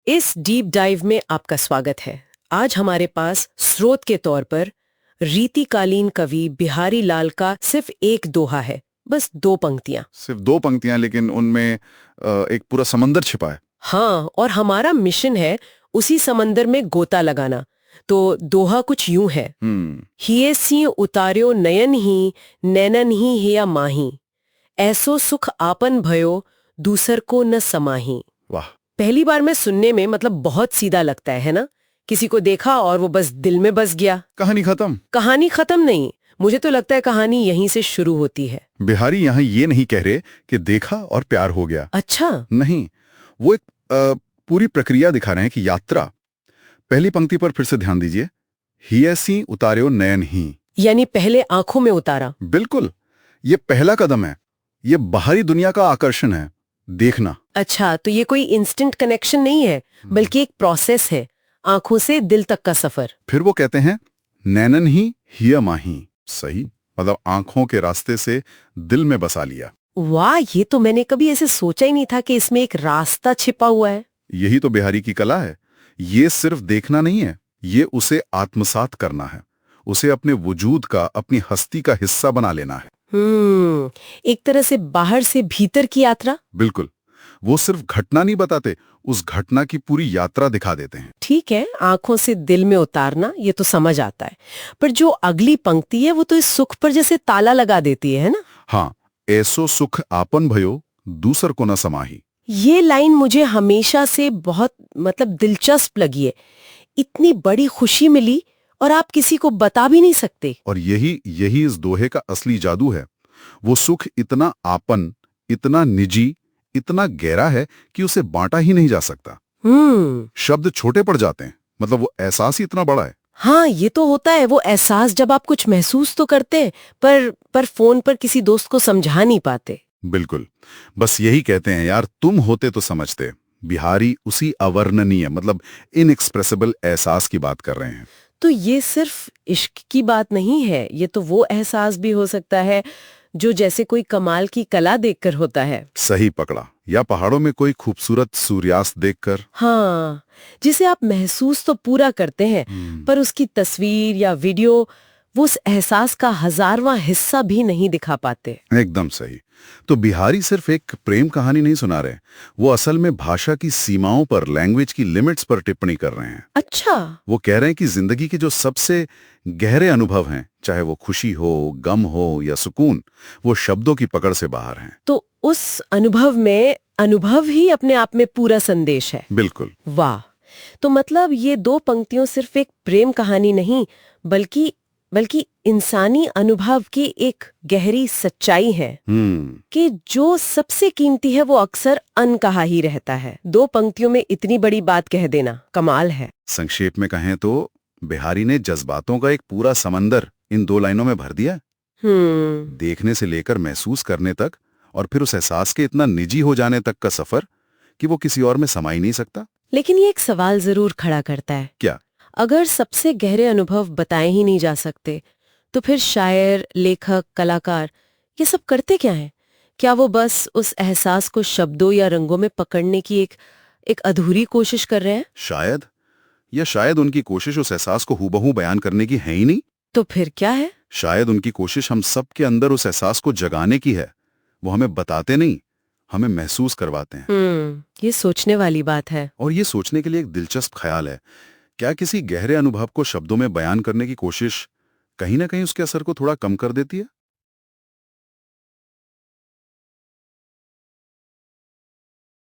इस deep dive में आपका स्वागत है। आज हमारे पास स्रोत के तौर पर रीतिकालीन कवि बिहारी लाल का सिर्फ एक दोहा है, बस 2 पंक्तियां। सिर्फ 2 पंक्तियां, लेकिन उनमें एक पूरा समंदर छिपा है। हाँ, और हमारा मिशन है उसी समंदर में गोता लगाना। तो दोहा कुछ यूं है, हिये सी उतार्यो नयन ही, नैनन ही हिया माही, ऐसो सुख आपन भयो, दूसर को न समाही। वाह। पहली बार में सुनने में मतलब बहुत सीधा लगता है ना? किसी को देखा और वो बस दिल में बस गया, कहानी खत्म। कहानी खत्म नहीं, मुझे तो लगता है कहानी यहीं से शुरू होती है। बिहारी यहाँ ये नहीं कह रहे कि देखा और प्यार हो गया। अच्छा, नहीं, वो एक पूरी प्रक्रिया दिखा रहे हैं कि यात्रा। पहली पंक्ति पर फिर से ध्यान दीजिए, हिये सी उतार्यो नयन ही, यानी पहले आंखों में उतारा। बिल्कुल, ये पहला कदम है। ये बाहरी दुनिया का आकर्षण है, देखना। अच्छा, तो ये कोई इंस्टेंट कनेक्शन नहीं है, बल्कि एक प्रोसेस है, आंखों से दिल तक का सफर। फिर वो कहते हैं नैनन ही हिया माही, सही, मतलब आंखों के रास्ते से दिल में बसा लिया। वाह, ये तो मैंने कभी ऐसे सोचा ही नहीं था कि इसमें एक रास्ता छिपा हुआ है। यही तो बिहारी की कला है। ये सिर्फ देखना नहीं है, ये उसे आत्मसात करना है, उसे अपने वजूद का, अपनी हस्ती का हिस्सा बना लेना है। एक तरह से बाहर से भीतर की यात्रा। बिल्कुल, वो सिर्फ घटना नहीं बताते, उस घटना की पूरी यात्रा दिखा देते हैं। ठीक है, आंखों से दिल में उतारना, ये तो समझ आता है, पर जो अगली पंक्ति है वो तो इस सुख पर जैसे ताला लगा देती है ना? हाँ, ऐसो सुख आपन भयो, दूसर को न समाही। ये लाइन मुझे हमेशा से बहुत दिलचस्प लगी है। इतनी बड़ी खुशी मिली और आप किसी को बता भी नहीं सकते। और यही यही इस दोहे का असली जादू है। वो सुख इतना आपन, इतना निजी, इतना गहरा है कि उसे बांटा ही नहीं जा सकता। शब्द छोटे पड़ जाते हैं, मतलब वो एहसास ही इतना बड़ा है। हाँ, ये तो होता है, वो एहसास जब आप कुछ महसूस तो करते हैं, पर फोन पर किसी दोस्त को समझा नहीं पाते। बिल्कुल, बस यही कहते हैं, यार तुम होते तो समझते। बिहारी उसी अवर्णनीय, मतलब इनएक्सप्रेसिबल एहसास की बात कर रहे हैं। तो ये सिर्फ इश्क की बात नहीं है, ये तो वो एहसास भी हो सकता है जो जैसे कोई कमाल की कला देखकर होता है। सही पकड़ा, या पहाड़ों में कोई खूबसूरत सूर्यास्त देखकर। हाँ, जिसे आप महसूस तो पूरा करते हैं, पर उसकी तस्वीर या वीडियो वो उस एहसास का 1000वां हिस्सा भी नहीं दिखा पाते। एकदम सही। तो बिहारी सिर्फ एक प्रेम कहानी नहीं सुना रहे, वो असल में भाषा की सीमाओं पर, लैंग्वेज की लिमिट्स पर टिप्पणी कर रहे हैं। अच्छा, वो कह रहे हैं कि जिंदगी के जो सबसे गहरे अनुभव हैं, चाहे वो खुशी हो, गम हो या सुकून, वो शब्दों की पकड़ से बाहर हैं। तो उस अनुभव में अनुभव ही अपने आप में पूरा संदेश है। बिल्कुल। वाह, तो मतलब ये 2 पंक्तियों सिर्फ एक प्रेम कहानी नहीं, बल्कि इंसानी अनुभव की एक गहरी सच्चाई है कि जो सबसे कीमती है वो अक्सर अनकहा ही रहता है। 2 पंक्तियों में इतनी बड़ी बात कह देना कमाल है। संक्षेप में कहें तो बिहारी ने जज्बातों का एक पूरा समंदर इन 2 लाइनों में भर दिया। देखने से लेकर महसूस करने तक, और फिर उस एहसास के इतना निजी हो जाने तक का सफर कि वो किसी और में समा ही नहीं सकता। लेकिन ये एक सवाल जरूर खड़ा करता है। क्या? अगर सबसे गहरे अनुभव बताए ही नहीं जा सकते, तो फिर शायर, लेखक, कलाकार ये सब करते क्या हैं? क्या वो बस उस एहसास को शब्दों या रंगों में पकड़ने की एक अधूरी कोशिश कर रहे हैं? शायद उनकी कोशिश उस एहसास को हूबहू बयान करने की है ही नहीं। तो फिर क्या है? शायद उनकी कोशिश हम सब के अंदर उस एहसास को जगाने की है। वो हमें बताते नहीं, हमें महसूस करवाते हैं। ये सोचने वाली बात है। और ये सोचने के लिए एक दिलचस्प ख्याल है, क्या किसी गहरे अनुभव को शब्दों में बयान करने की कोशिश कहीं ना कहीं उसके असर को थोड़ा कम कर देती है?